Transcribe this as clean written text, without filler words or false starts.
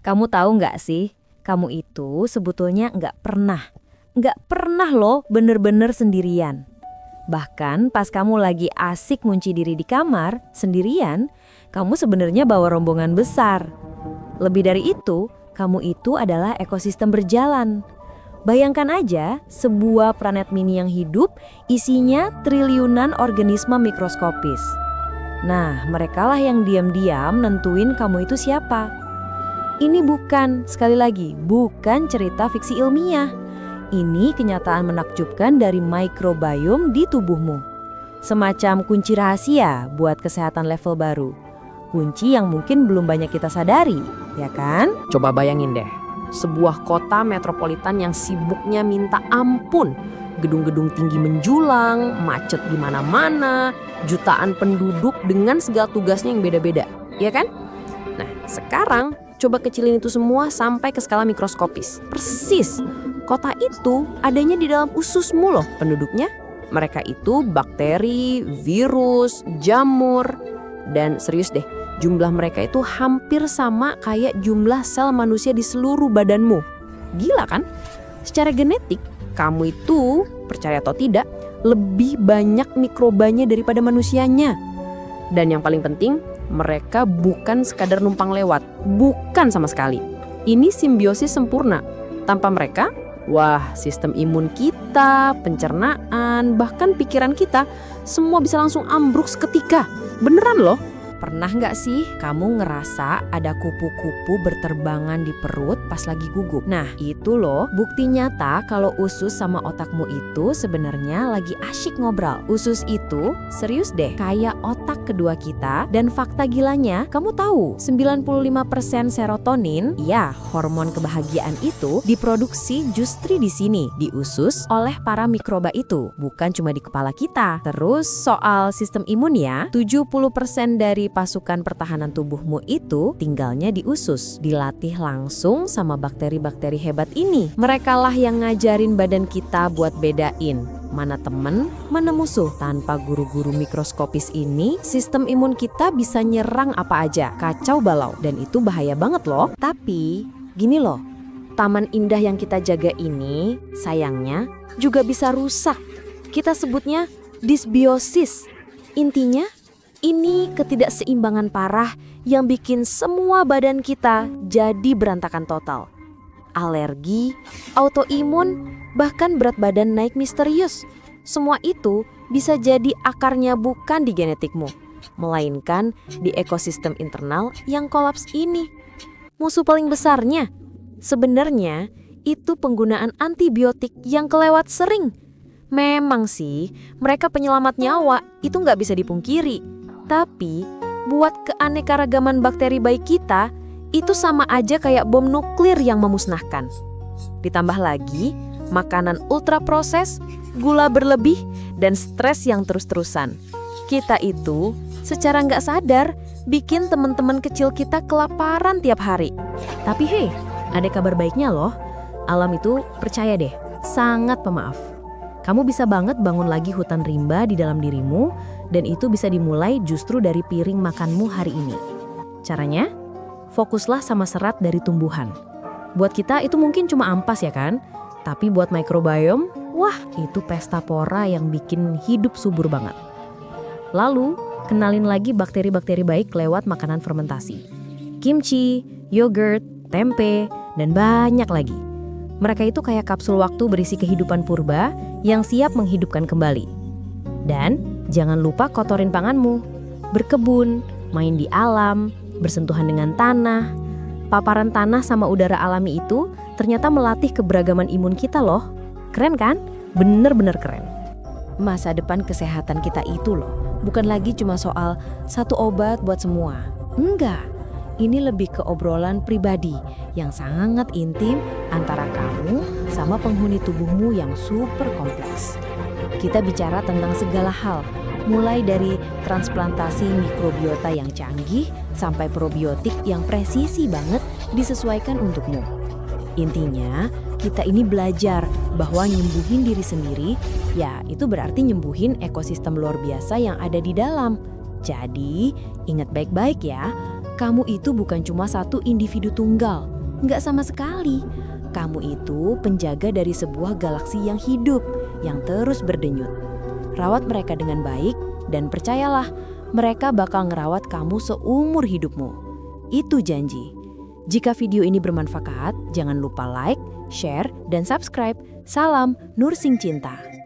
Kamu tahu nggak sih, kamu itu sebetulnya nggak pernah loh bener-bener sendirian. Bahkan pas kamu lagi asik ngunci diri di kamar, sendirian, kamu sebenarnya bawa rombongan besar. Lebih dari itu, kamu itu adalah ekosistem berjalan. Bayangkan aja sebuah planet mini yang hidup isinya triliunan organisme mikroskopis. Nah, merekalah yang diam-diam nentuin kamu itu siapa. Ini sekali lagi, bukan cerita fiksi ilmiah. Ini kenyataan menakjubkan dari mikrobiom di tubuhmu. Semacam kunci rahasia buat kesehatan level baru. Kunci yang mungkin belum banyak kita sadari, ya kan? Coba bayangin deh, sebuah kota metropolitan yang sibuknya minta ampun. Gedung-gedung tinggi menjulang, macet di mana-mana, jutaan penduduk dengan segala tugasnya yang beda-beda, ya kan? Nah, sekarang coba kecilin itu semua sampai ke skala mikroskopis. Persis, kota itu adanya di dalam ususmu loh penduduknya. Mereka itu bakteri, virus, jamur, dan serius deh, jumlah mereka itu hampir sama kayak jumlah sel manusia di seluruh badanmu. Gila kan? Secara genetik, kamu itu, percaya atau tidak, lebih banyak mikrobanya daripada manusianya. Dan yang paling penting, mereka bukan sekadar numpang lewat. Bukan sama sekali. Ini simbiosis sempurna. Tanpa mereka, wah, sistem imun kita, pencernaan, bahkan pikiran kita, semua bisa langsung ambruk seketika. Beneran loh. Pernah nggak sih kamu ngerasa ada kupu-kupu berterbangan di perut pas lagi gugup? Nah, itu loh bukti nyata kalau usus sama otakmu itu sebenarnya lagi asyik ngobrol. Usus itu, serius deh, kayak otak kedua kita. Dan fakta gilanya, kamu tahu 95% serotonin, ya hormon kebahagiaan itu diproduksi justru di sini, di usus oleh para mikroba itu. Bukan cuma di kepala kita. Terus soal sistem imun ya, 70% dari pasukan pertahanan tubuhmu itu tinggalnya di usus, dilatih langsung sama bakteri-bakteri hebat ini. Merekalah yang ngajarin badan kita buat bedain mana temen, mana musuh. Tanpa guru-guru mikroskopis ini, sistem imun kita bisa nyerang apa aja, kacau balau, dan itu bahaya banget loh. Tapi gini loh, taman indah yang kita jaga ini sayangnya juga bisa rusak. Kita sebutnya disbiosis. Intinya, ini ketidakseimbangan parah yang bikin semua badan kita jadi berantakan total. Alergi, autoimun, bahkan berat badan naik misterius. Semua itu bisa jadi akarnya bukan di genetikmu, melainkan di ekosistem internal yang kolaps ini. Musuh paling besarnya, sebenarnya itu penggunaan antibiotik yang kelewat sering. Memang sih, mereka penyelamat nyawa, itu nggak bisa dipungkiri. Tapi, buat keanekaragaman bakteri baik kita, itu sama aja kayak bom nuklir yang memusnahkan. Ditambah lagi, makanan ultraproses, gula berlebih, dan stres yang terus-terusan. Kita itu, secara nggak sadar, bikin teman-teman kecil kita kelaparan tiap hari. Tapi hey, ada kabar baiknya loh. Alam itu, percaya deh, sangat pemaaf. Kamu bisa banget bangun lagi hutan rimba di dalam dirimu, dan itu bisa dimulai justru dari piring makanmu hari ini. Caranya, fokuslah sama serat dari tumbuhan. Buat kita itu mungkin cuma ampas ya kan? Tapi buat mikrobiom, wah itu pesta pora yang bikin hidup subur banget. Lalu, kenalin lagi bakteri-bakteri baik lewat makanan fermentasi. Kimchi, yogurt, tempe, dan banyak lagi. Mereka itu kayak kapsul waktu berisi kehidupan purba yang siap menghidupkan kembali. Dan jangan lupa kotorin panganmu, berkebun, main di alam, bersentuhan dengan tanah. Paparan tanah sama udara alami itu ternyata melatih keberagaman imun kita loh. Keren kan? Bener-bener keren. Masa depan kesehatan kita itu loh, bukan lagi cuma soal satu obat buat semua. Enggak. Ini lebih ke obrolan pribadi yang sangat intim antara kamu sama penghuni tubuhmu yang super kompleks. Kita bicara tentang segala hal, mulai dari transplantasi mikrobiota yang canggih sampai probiotik yang presisi banget disesuaikan untukmu. Intinya, kita ini belajar bahwa nyembuhin diri sendiri, ya itu berarti nyembuhin ekosistem luar biasa yang ada di dalam. Jadi, ingat baik-baik ya, kamu itu bukan cuma satu individu tunggal. Nggak sama sekali. Kamu itu penjaga dari sebuah galaksi yang hidup, yang terus berdenyut. Rawat mereka dengan baik, dan percayalah, mereka bakal ngerawat kamu seumur hidupmu. Itu janji. Jika video ini bermanfaat, jangan lupa like, share, dan subscribe. Salam Nursing Cinta.